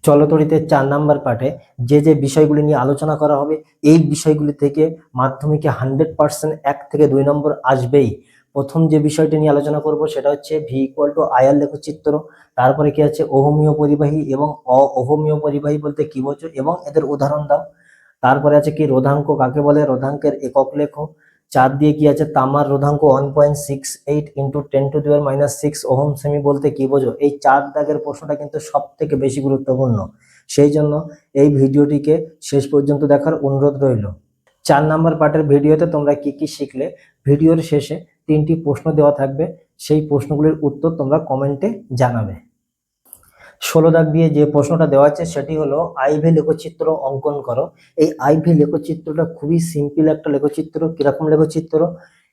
চলতরিতে 4 number পার্টে যে যে বিষয়গুলি নিয়ে আলোচনা করা হবে, এই বিষয়গুলি থেকে মাধ্যমিকে 100% 1 থেকে 2 নম্বর আসবেই। প্রথম যে বিষয়টি নিয়ে আলোচনা করব সেটা হচ্ছে ভি ইকুয়াল টু আই আর লেখচিত্র। তারপরে কি আছে অহমীয় পরিবাহী এবং অহমীয় পরিবাহী বলতে কি বোঝো এবং এদের উদাহরণ দাও। তারপরে আছে কি রোধাঙ্ক কাকে বলে, রোধাঙ্কের একক লেখো। 4 দিয়ে কি আছে তামার রোধাঙ্ক 1.68 ইন্টু 10⁻⁶ ওহম সেমি বলতে কি বোঝো। এই 4 দাগের প্রশ্নটা কিন্তু সব থেকে বেশি গুরুত্বপূর্ণ, সেই জন্য এই ভিডিওটিকে শেষ পর্যন্ত দেখার অনুরোধ রইল। 4 নাম্বার পার্টের ভিডিওতে তোমরা কি কি শিখলে, ভিডিওর শেষে 3টি প্রশ্ন দেওয়া থাকবে, সেই প্রশ্নগুলির উত্তর তোমরা কমেন্টে জানাবে। 16 দাগ দিয়ে যে প্রশ্নটা দেওয়া আছে সেটি হলো আইভি লেখচিত্র অঙ্কন করো। এই আইভি লেখচিত্রটা খুবই সিম্পল একটা লেখচিত্র। কিরকম লেখচিত্র,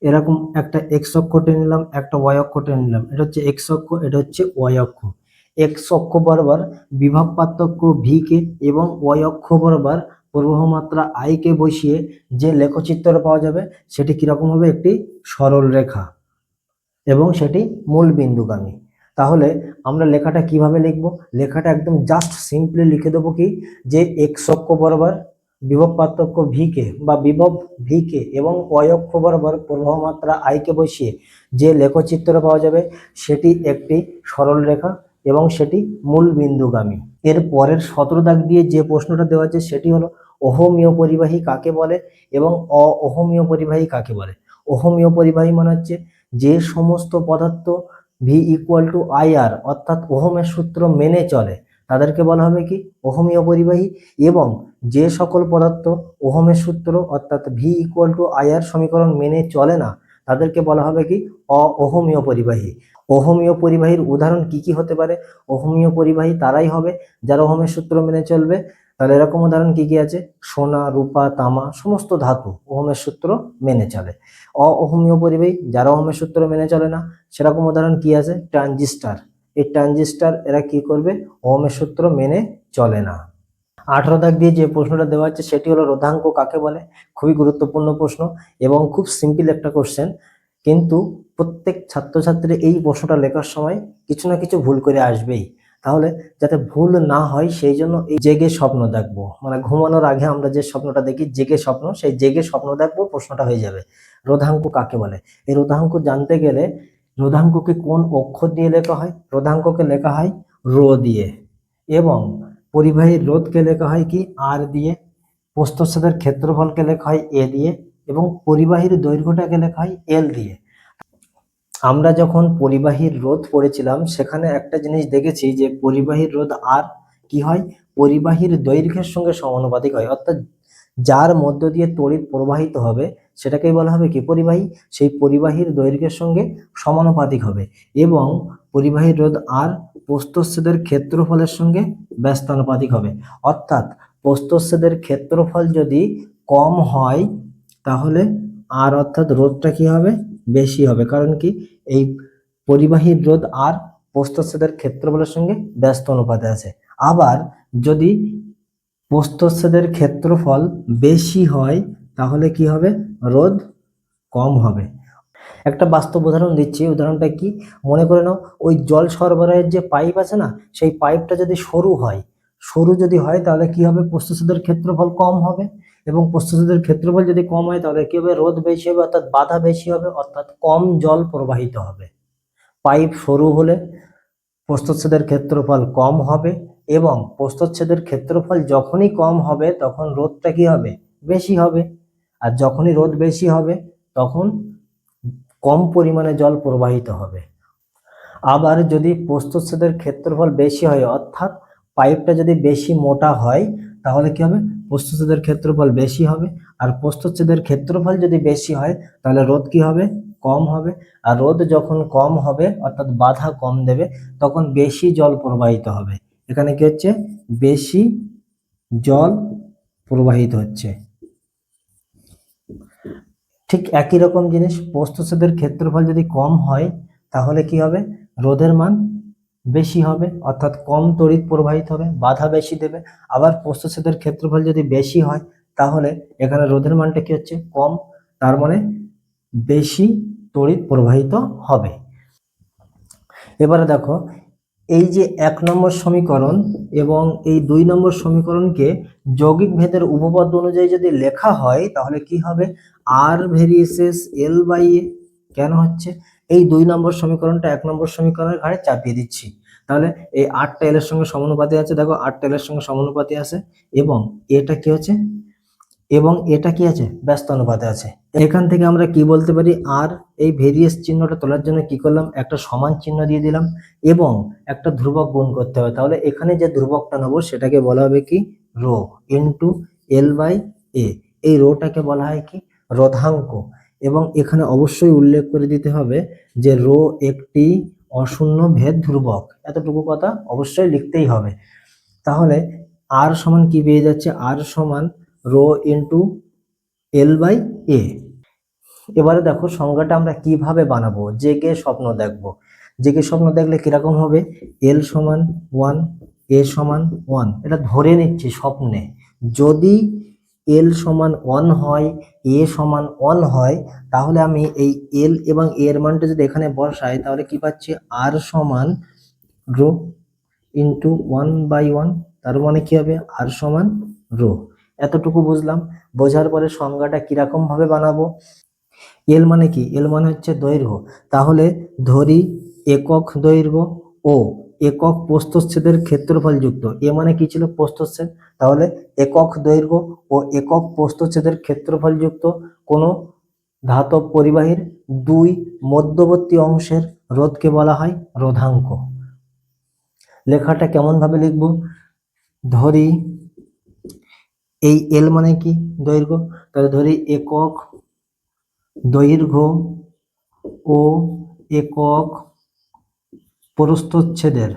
এরকম একটা এক্স অক্ষ টেনে নিলাম, একটা ওয়াই অক্ষ টেনে নিলাম, এটা হচ্ছে এক্স অক্ষ, এটা হচ্ছে ওয়াই অক্ষ। এক্স অক্ষ বরাবর বিভব পার্থক্য ভি কে এবং ওয়াই অক্ষ বরাবর প্রবাহ মাত্রা আই কে বসিয়ে যে লেখচিত্র পাওয়া যাবে সেটি কিরকম হবে, একটি সরল রেখা এবং সেটি মূল বিন্দুগামী। তাহলে আমরা লেখাটা কিভাবে লিখব, লেখাটা একদম জাস্ট সিম্পলি লিখে দেবো কি, যে এক্স অক্ষ বরাবর বিভব পার্থক্য ভি কে বা বিভব ভি কে এবং ওয়াই অক্ষ বরাবর প্রবাহ মাত্রা আই কে বসিয়ে যে লেখচিত্র পাওয়া যাবে সেটি একটি সরল রেখা এবং সেটি মূল বিন্দুগামী। এর পরের 17 দাগ দিয়ে যে প্রশ্নটা দেওয়া আছে সেটি হলো অহমীয় পরিবাহী কাকে বলে এবং অহমীয় পরিবাহী কাকে বলে। অহমীয় পরিবাহী মানে হচ্ছে যে সমস্ত পদার্থ ভি ইকুয়াল টু আই আর অর্থাৎ ওহমের সূত্র মেনে চলে তাদেরকে বলা হবে কি অহমীয় পরিবাহী, এবং যে সকল পদার্থ ওহমের সূত্র অর্থাৎ ভি ইকুয়াল টু আই আর সমীকরণ মেনে চলে না তাদেরকে বলা হবে কি অহমীয় পরিবাহী। অহমীয় পরিবাহীর উদাহরণ কি কি হতে পারে, অহমীয় পরিবাহী তারাই হবে যারা ওহমের সূত্র মেনে চলবে। তাহলে এরকম উদাহরণ কি কি আছে, সোনা, রূপা, তামা সমস্ত ধাতু ওহমের সূত্র মেনে চলে। অহমীয় পরিবাহী যারা ওহমের সূত্র মেনে চলে না, সেরকম উদাহরণ কি আছে, ট্রানজিস্টার। এই ট্রানজিস্টার এরা কি করবে, ওহমের সূত্র মেনে চলে না। 18 দাগ দিয়ে যে প্রশ্নটা দেওয়া আছে সেটি হলো রোধাঙ্ক কাকে বলে। খুবই গুরুত্বপূর্ণ প্রশ্ন এবং খুব সিম্পল একটা কোশ্চেন, কিন্তু প্রত্যেক ছাত্রছাত্রী এই প্রশ্নটা লেখার সময় কিছু না কিছু ভুল করে আসবেই। তাহলে যাতে ভুল না হয় সেই জন্য এই জেগে স্বপ্ন দেখবো, মানে ঘুমানোর আগে আমরা যে স্বপ্নটা দেখি জেগে স্বপ্ন, সেই জেগে স্বপ্ন দেখবো প্রশ্নটা হয়ে যাবে। রোধাঙ্ক কাকে বলে, এই রোধাঙ্ক জানতে গেলে রোধাঙ্ককে কোন অক্ষর দিয়ে লেখা হয়, রোধাঙ্ককে লেখা হয় রো দিয়ে, এবং পরিবাহীর রোধকে লেখা হয় কি আর দিয়ে, প্রস্থচ্ছেদের ক্ষেত্রফলকে লেখা হয় এ দিয়ে এবং পরিবাহীর দৈর্ঘ্যটাকে লেখা হয় এল দিয়ে। আমরা যখন পরিবাহীর রোধ পড়েছিলাম সেখানে একটা জিনিস দেখেছি যে পরিবাহীর রোধ আর কি হয়, পরিবাহীর দৈর্ঘ্যের সঙ্গে সমানুপাতিক হয়, অর্থাৎ যার মধ্য দিয়ে তড়িৎ প্রবাহিত হবে সেটাকেই বলা হবে কি পরিবাহী, সেই পরিবাহীর দৈর্ঘ্যের সঙ্গে সমানুপাতিক হবে। এবং পরিবাহীর রোধ আর প্রস্থচ্ছেদের ক্ষেত্রফলের সঙ্গে ব্যস্তানুপাতিক হবে, অর্থাৎ প্রস্থচ্ছেদের ক্ষেত্রফল যদি কম হয় তাহলে আর অর্থাৎ রোধটা কি হবে, বেশি হবে। কারণ কি, এই পরিবাহীর রোধ আর প্রস্থচ্ছেদের ক্ষেত্রফলের সঙ্গে ব্যস্ত অনুপাতে আছে। আবার যদি প্রস্থচ্ছেদের ক্ষেত্রফল বেশি হয় তাহলে কি হবে, রোধ কম হবে। একটা বাস্তব উদাহরণ দিচ্ছি, উদাহরণটা কি, মনে করে নাও ওই জল সরবরাহের যে পাইপ আছে না, সেই পাইপটা যদি সরু যদি হয় তাহলে কি হবে, প্রস্থচ্ছেদের ক্ষেত্রফল কম হবে, এবং প্রস্থচ্ছেদের ক্ষেত্রফল যদি কম হয় তাহলে কি হবে, রোধ বেশি হবে অর্থাৎ বাধা বেশি হবে, অর্থাৎ কম জল প্রবাহিত হবে। পাইপ সরু হলে প্রস্থচ্ছেদের ক্ষেত্রফল কম হবে, এবং প্রস্থচ্ছেদের ক্ষেত্রফল যখনই কম হবে তখন রোধটা কি হবে, বেশি হবে, আর যখনই রোধ বেশি হবে তখন কম পরিমাণে জল প্রবাহিত হবে। আবার যদি প্রস্থচ্ছেদের ক্ষেত্রফল বেশি হয় অর্থাৎ পাইপটা যদি বেশি মোটা হয় তাহলে কি হবে, প্রস্থচ্ছেদের ক্ষেত্রফল বেশি হবে, আর প্রস্থচ্ছেদের ক্ষেত্রফল যদি বেশি হয় তাহলে রোধ কি হবে, কম হবে। আর রোধ যখন কম হবে অর্থাৎ বাধা কম দেবে তখন বেশি জল প্রবাহিত হবে। এখানে কি হচ্ছে, বেশি জল প্রবাহিত হচ্ছে। ঠিক একই রকম জিনিস, প্রস্থচ্ছেদের ক্ষেত্রফল যদি কম হয় তাহলে কি হবে, রোধের মান বেশি হবে অর্থাৎ কম তড়িৎ প্রবাহিত হবে, বাধা বেশি দেবে। আবার প্রস্থচ্ছেদের ক্ষেত্রফল যদি বেশি হয় তাহলে এখানে রোধের মানটা কি হচ্ছে, কম, তার মানে বেশি তড়িৎ প্রবাহিত হবে। এবারে দেখো এই যে 1 নম্বর সমীকরণ এবং এই 2 নম্বর সমীকরণকে যৌগিক ভেদের উপপাদ্য অনুযায়ী যদি লেখা হয় তাহলে কি হবে, আর ভেরিয়েসেস এল বাই এ। কেন হচ্ছে, এই 2 নম্বর সমীকরণটা 1 নম্বর সমীকরণের ঘাড়ে চাপিয়ে দিচ্ছি। তাহলে এই আরটা এল এর সঙ্গে সমানুপাতি আছে, দেখো আরটা এল এর সঙ্গে সমানুপাতি আছে, এবং এটা কি হচ্ছে, এবং এটা কি আছে, ব্যস্ত অনুপাতে আছে। এখান থেকে আমরা কি বলতে পারি, আর এই ভেরিয়েস চিহ্নটা তোলার জন্য কি করলাম, একটা সমান চিহ্ন দিয়ে দিলাম এবং একটা ধ্রুবক গুণ করতে হবে। তাহলে এখানে যে ধ্রুবকটা নেবো সেটাকে বলা হবে কি, রো ইন্টু এল বাই এ। এই রোটাকে বলা হয় কি, রোধাঙ্ক। এবং এখানে অবশ্যই উল্লেখ করে দিতে হবে যে রো একটি অশূন্য ভেদ ধ্রুবক, এতটুকু কথা অবশ্যই লিখতেই হবে। তাহলে আর সমান কি পেয়ে যাচ্ছে, আর সমান রো ইন্টু এল বাই এ। এবারে দেখো সংজ্ঞাটা আমরা কিভাবে বানাবো, জেগে স্বপ্ন দেখবো। জেগে স্বপ্ন দেখলে কিরকম হবে, এল সমান 1, এ সমান 1, এটা ধরে নিচ্ছি স্বপ্নে। যদি এল সমান 1 হয়, এ সমান 1 হয়, তাহলে আমি এই এল এবং এ এর মানটা যদি এখানে বসাই তাহলে কি পাচ্ছি, আর সমান রো ইন্টু 1/1। তার মানে কি হবে, আর সমান রো। এতটুকু বুঝলাম। বোঝার পরে সংজ্ঞাটা কিরকম ভাবে বানাবো, এল মানে কি, এল মানে হচ্ছে দৈর্ঘ্য। তাহলে ধরি একক দৈর্ঘ্য ও একক প্রস্থচ্ছেদের ক্ষেত্রফল যুক্ত। এ মানে কি ছিল, প্রস্থচ্ছেদ। তাহলে একক দৈর্ঘ্য ও একক প্রস্থচ্ছেদের ক্ষেত্রফল যুক্ত কোনো ধাতব পরিবাহীর দুই মধ্যবর্তী অংশের রোধকে বলা হয় রোধাঙ্ক। লেখাটা কেমন ভাবে লিখবো, ধরি এই এল মানে কি, দৈর্ঘ্য। তাহলে ধরি একক দৈর্ঘ্য ও একক প্রস্থচ্ছেদের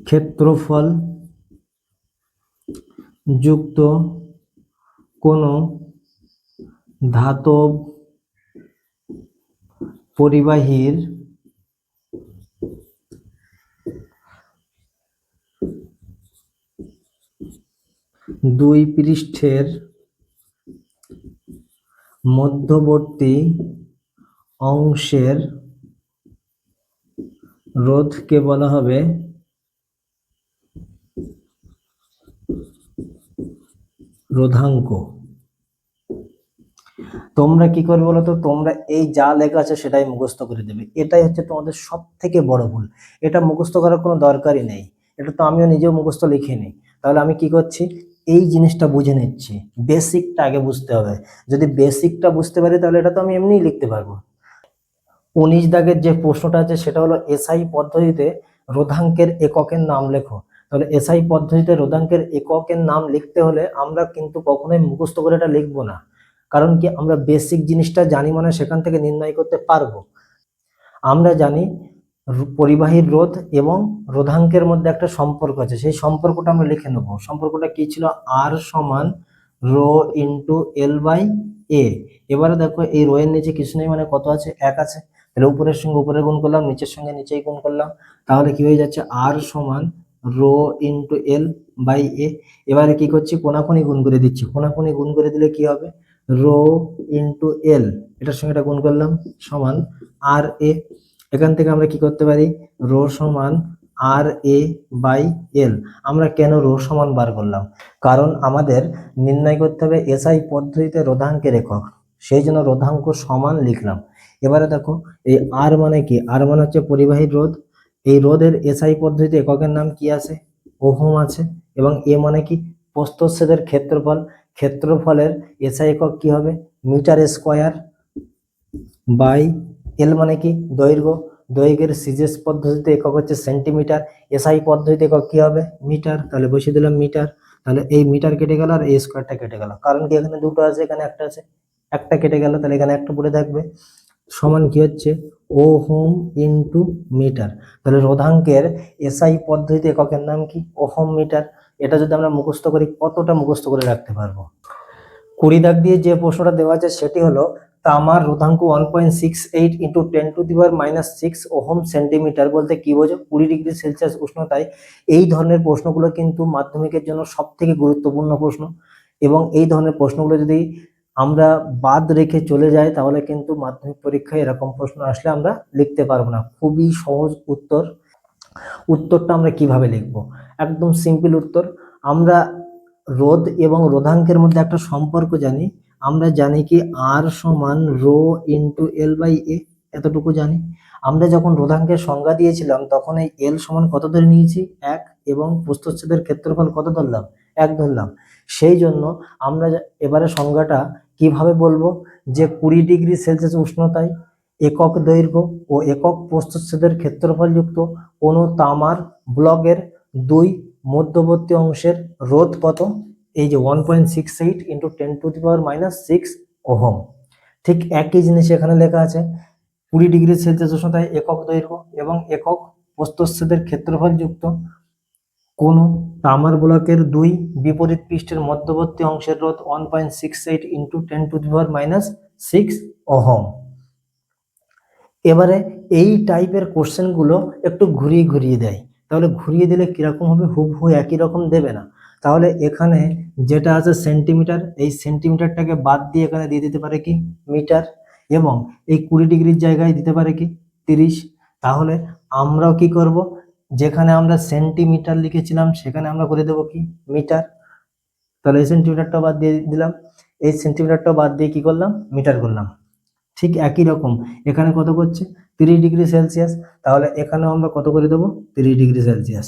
ক্ষেত্রফল যুক্ত কোনো ধাতব পরিবাহীর দুই পৃষ্ঠের মধ্যবর্তী অংশের রোধকে বলা হবে রোধাঙ্ক। তোমরা কি করবে বলো তো, তোমরা এই যা লেখা আছে সেটাই মুখস্থ করে দেবে। এটাই হচ্ছে তোমাদের সব থেকে বড় ভুল। এটা মুখস্থ করার কোনো দরকারই নেই, এটা তো আমিও নিজেও মুখস্থ লিখে নিই। তাহলে আমি কি করছি, এই জিনিসটা বুঝে নিচ্ছি, বেসিকটা আগে বুঝতে হবে। যদি বেসিকটা বুঝতে পারি তাহলে এটা তো আমি এমনিই লিখতে পারবো। 19 দাগের যে প্রশ্নটা আছে সেটা হলো এসআই পদ্ধতিতে রোধাঙ্কের এককের নাম লেখো। তাহলে এসআই পদ্ধতিতে রোধাঙ্কের এককের নাম লিখতে হলে আমরা কিন্তু কখনোই মুখস্থ করে এটা লিখবো না। কারণ কি, আমরা বেসিক জিনিসটা জানি মানে সেখান থেকে নির্ণয় করতে পারবো। আমরা জানি পরিবাহীর রোধ এবং রোধাঙ্কের মধ্যে একটা সম্পর্ক আছে, সেই সম্পর্কটা আমরা লিখে নেব। সম্পর্কটা কি ছিল, আর সমান রো ইন্টু এল বাই এ। এবারে দেখো এই রো এর নিচে কিছু নেই মানে কত আছে, 1 আছে। তাহলে উপরের সঙ্গে উপরে গুণ করলাম, নিচের সঙ্গে নিচেই গুণ করলাম। তাহলে কি হয়ে যাচ্ছে, আর সমান রো ইন্টু এল বাই এ। এবারে কি করছি, কোনাকুনি গুণ করে দিচ্ছি। কোনাকুনি গুণ করে দিলে কি হবে, রো ইন্টু এল, এটার সঙ্গে এটা গুণ করলাম, সমান আর এ। এখান থেকে আমরা কি করতে পারি, রো সমান আর এ বাই এল। আমরা কেন রো সমান বার করলাম, কারণ আমাদের নির্ণয় করতে হবে এসআই পদ্ধতিতে রোধাঙ্কের একক, সেই জন্য রোধাঙ্ক সমান লিখলাম। এবারে দেখো এই আর মানে কি, আর মানে হচ্ছে পরিবাহীর রোধ। এই রোধের এসআই পদ্ধতিতে এককের নাম কি আছে, ওহম আছে। এবং এ মানে কি, প্রস্থচ্ছেদের ক্ষেত্রফল। ক্ষেত্রফলের এসআই একক কি হবে, মিটার স্কোয়ার বাই এল মানে কি, দৈর্ঘ্য। দৈর্ঘ্যের সিজিএস পদ্ধতিতে একক হচ্ছে সেন্টিমিটার, এসআই পদ্ধতিতে একক কি হবে, মিটার। তাহলে বসিয়ে দিলাম মিটার। তাহলে এই মিটার কেটে গেল আর এই স্কোয়ারটা কেটে গেল, কারণ কি এখানে দুটো আছে এখানে একটা আছে, একটা কেটে গেল, তাহলে এখানে একটা পড়ে থাকবে। সমান কি হচ্ছে, ওহম ইন্টু মিটার। তাহলে রোধাঙ্কের এসআই পদ্ধতিতে এককের নাম কি, ওহম মিটার। এটা যদি আমরা মুখস্থ করি, কতটা মুখস্থ করে রাখতে পারবো। 20 দাগ দিয়ে যে প্রশ্নটা দেওয়া আছে সেটি হলো, তামার রোধাঙ্ক 1.68 ইন্টু 10⁻⁻6 ওহম সেন্টিমিটার বলতে কি বোঝো, 20°C উষ্ণতায়। এই ধরনের প্রশ্নগুলো কিন্তু মাধ্যমিকের জন্য সব থেকে গুরুত্বপূর্ণ প্রশ্ন। এবং এই ধরনের প্রশ্নগুলো যদি আমরা বাদ রেখে চলে যাই তাহলে কিন্তু মাধ্যমিক পরীক্ষায় এরকম প্রশ্ন আসলে আমরা লিখতে পারবো না। খুবই সহজ উত্তর। উত্তরটা আমরা কিভাবে লিখব? একদম সিম্পল উত্তর। আমরা রোধ এবং রোধাঙ্কের মধ্যে একটা সম্পর্ক জানি। আমরা জানি কি আর সমান রো ইন্টু এল বাই এ, এতটুকু জানি। আমরা যখন রোধাঙ্কের সংজ্ঞা দিয়েছিলাম তখন এই এল সমান কত ধরে নিয়েছি? 1, এবং প্রস্থচ্ছেদের ক্ষেত্রফল কত ধরলাম? 1 ধরলাম। সেই জন্য আমরা এবারে সংজ্ঞাটা কিভাবে বলবো? যে 20 ডিগ্রি সেলসিয়াস উষ্ণতায় একক দৈর্ঘ্য ও একক প্রস্থচ্ছেদের ক্ষেত্রফল যুক্ত কোনো তামার ব্লকের 2 মধ্যবর্তী অংশের রোধ কত? এই যে 1.68 ইন্টু 10⁻⁻6 ওহম। ঠিক একই জিনিস এখানে লেখা আছে। 20 ডিগ্রি সেলসিয়াস উষ্ণতায় একক দৈর্ঘ্য এবং একক প্রস্থচ্ছেদের ক্ষেত্রফল যুক্ত কোন তামার ব্লকের 2 বিপরীত পৃষ্ঠের মধ্যবর্তী অংশের রোধ 1.68 ইন্টু 10⁻⁻6 ওহম। এবারে এই টাইপের কোশ্চেনগুলো একটু ঘুরিয়ে ঘুরিয়ে দেয়। তাহলে ঘুরিয়ে দিলে কিরকম হবে? হুবহু একই রকম দেবে না। তাহলে এখানে যেটা আছে সেন্টিমিটার, এই সেন্টিমিটারটাকে বাদ দিয়ে এখানে দিয়ে দিতে পারে কি? মিটার। এবং এই 20 ডিগ্রির জায়গায় দিতে পারে কি? 30। তাহলে আমরাও কি করব? যেখানে আমরা সেন্টিমিটার লিখেছিলাম সেখানে আমরা করে দেবো কি? মিটার। তাহলে এই সেন্টিমিটারটা বাদ দিয়ে দিলাম, এই সেন্টিমিটারটা বাদ দিয়ে কি করলাম? মিটার করলাম। ঠিক একই রকম এখানে কত করছে? 30 ডিগ্রি সেলসিয়াস। তাহলে এখানেও আমরা কত করে দেবো? 30 ডিগ্রি সেলসিয়াস।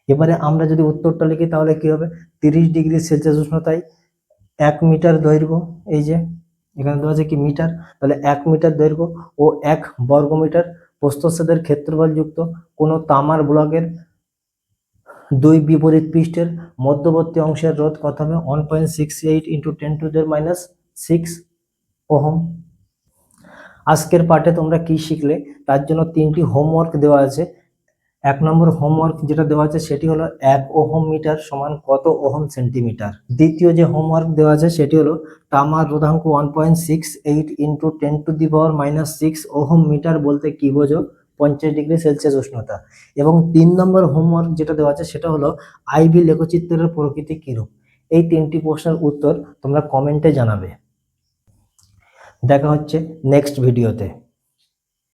এবারে আমরা যদি উত্তরটা লিখি তাহলে কি হবে? 30 ডিগ্রি সেলসিয়াস উষ্ণতায় 1 মিটার দৈর্ঘ্য, এই যে এখানে দেওয়া আছে কি? মিটার। তাহলে 1 মিটার দৈর্ঘ্য ও 1 বর্গমিটার প্রস্থচ্ছেদের ক্ষেত্রফল যুক্ত কোনো তামার ব্লকের 2 বিপরীত পৃষ্ঠের মধ্যবর্তী অংশের রোধ কত হবে? 1.68 ইন্টু 10⁻⁶ ওহম। আজকের পাঠে তোমরা কি শিখলে তার জন্য 3টি হোমওয়ার্ক দেওয়া আছে। 1 নম্বর হোমওয়ার্ক যেটা দেওয়া আছে সেটি হলো 1 ওহম মিটার সমান কত ওহম সেন্টিমিটার। দ্বিতীয় যে হোমওয়ার্ক দেওয়া আছে সেটি হলো তামার রোধাঙ্ক 1.68 ইন্টু 10⁻⁻6 ওহম মিটার বলতে কি বোঝো? 50 ডিগ্রি সেলসিয়াস উষ্ণতা। এবং 3 নম্বর হোমওয়ার্ক যেটা দেওয়া আছে সেটা হলো আইভি লেখচিত্রের প্রকৃতি কিরূপ। এই 3টি প্রশ্নের উত্তর তোমরা কমেন্টে জানাবে। দেখা হচ্ছে নেক্সট ভিডিওতে।